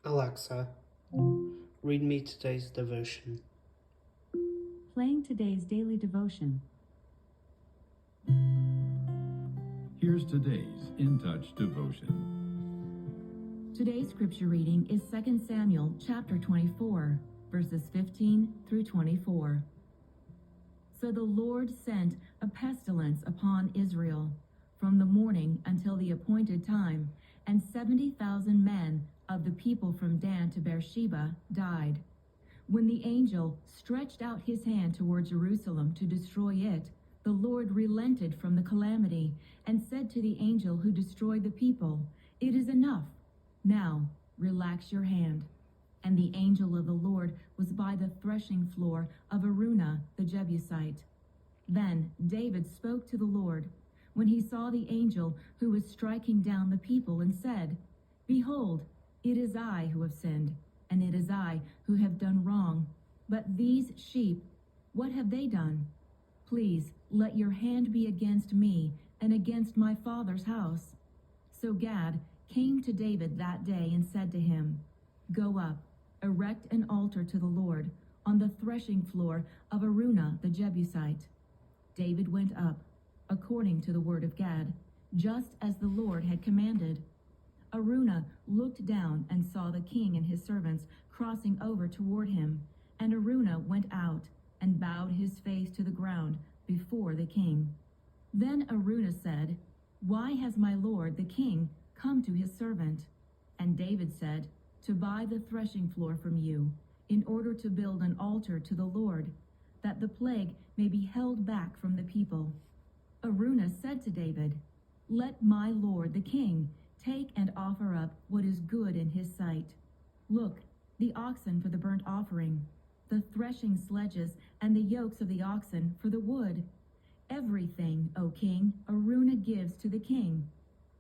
Alexa, read me today's devotion. Playing today's daily devotion. Here's today's In Touch devotion. Today's scripture reading is 2 Samuel chapter 24, verses 15 through 24. So the Lord sent a pestilence upon Israel from the morning until the appointed time, and 70,000 men of the people from Dan to Beersheba died. When the angel stretched out his hand toward Jerusalem to destroy it, the Lord relented from the calamity and said to the angel who destroyed the people, "It is enough. Now relax your hand." And the angel of the Lord was by the threshing floor of Araunah the Jebusite. Then David spoke to the Lord when he saw the angel who was striking down the people, and said, "Behold, it is I who have sinned, and it is I who have done wrong. But these sheep, what have they done? Please let your hand be against me and against my father's house." So Gad came to David that day and said to him, "Go up, erect an altar to the Lord on the threshing floor of Araunah the Jebusite." David went up, according to the word of Gad, just as the Lord had commanded. Araunah looked down and saw the king and his servants crossing over toward him, and Araunah went out and bowed his face to the ground before the king. Then Araunah said, "Why has my lord the king come to his servant?" And David said, "To buy the threshing floor from you, in order to build an altar to the Lord, that the plague may be held back from the people." Araunah said to David, "Let my lord the king take and offer up what is good in his sight. Look, the oxen for the burnt offering, the threshing sledges and the yokes of the oxen for the wood. Everything, O king, Araunah gives to the king."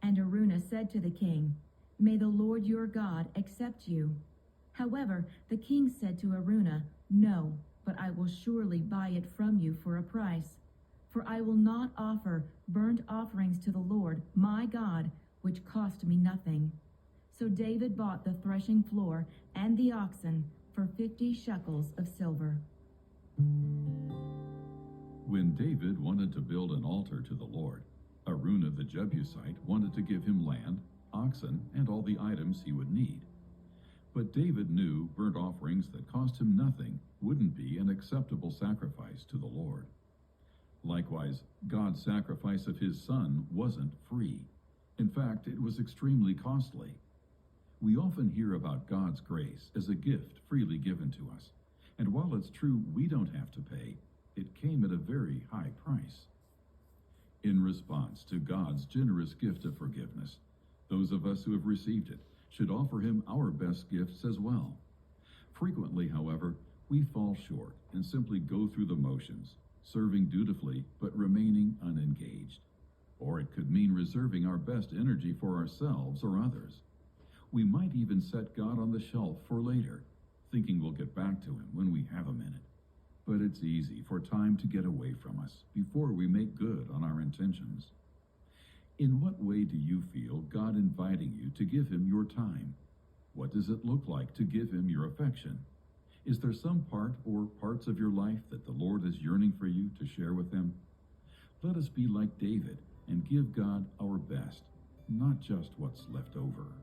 And Araunah said to the king, "May the Lord your God accept you." However, the king said to Araunah, "No, but I will surely buy it from you for a price. For I will not offer burnt offerings to the Lord, my God, which cost me nothing." So David bought the threshing floor and the oxen for 50 shekels of silver. When David wanted to build an altar to the Lord, Araunah the Jebusite wanted to give him land, oxen, and all the items he would need. But David knew burnt offerings that cost him nothing wouldn't be an acceptable sacrifice to the Lord. Likewise, God's sacrifice of his son wasn't free. In fact, it was extremely costly. We often hear about God's grace as a gift freely given to us. And while it's true we don't have to pay, it came at a very high price. In response to God's generous gift of forgiveness, those of us who have received it should offer him our best gifts as well. Frequently, however, we fall short and simply go through the motions, serving dutifully but remaining unengaged. Or it could mean reserving our best energy for ourselves or others. We might even set God on the shelf for later, thinking we'll get back to him when we have a minute. But it's easy for time to get away from us before we make good on our intentions. In what way do you feel God inviting you to give him your time? What does it look like to give him your affection? Is there some part or parts of your life that the Lord is yearning for you to share with him? Let us be like David and give God our best, not just what's left over.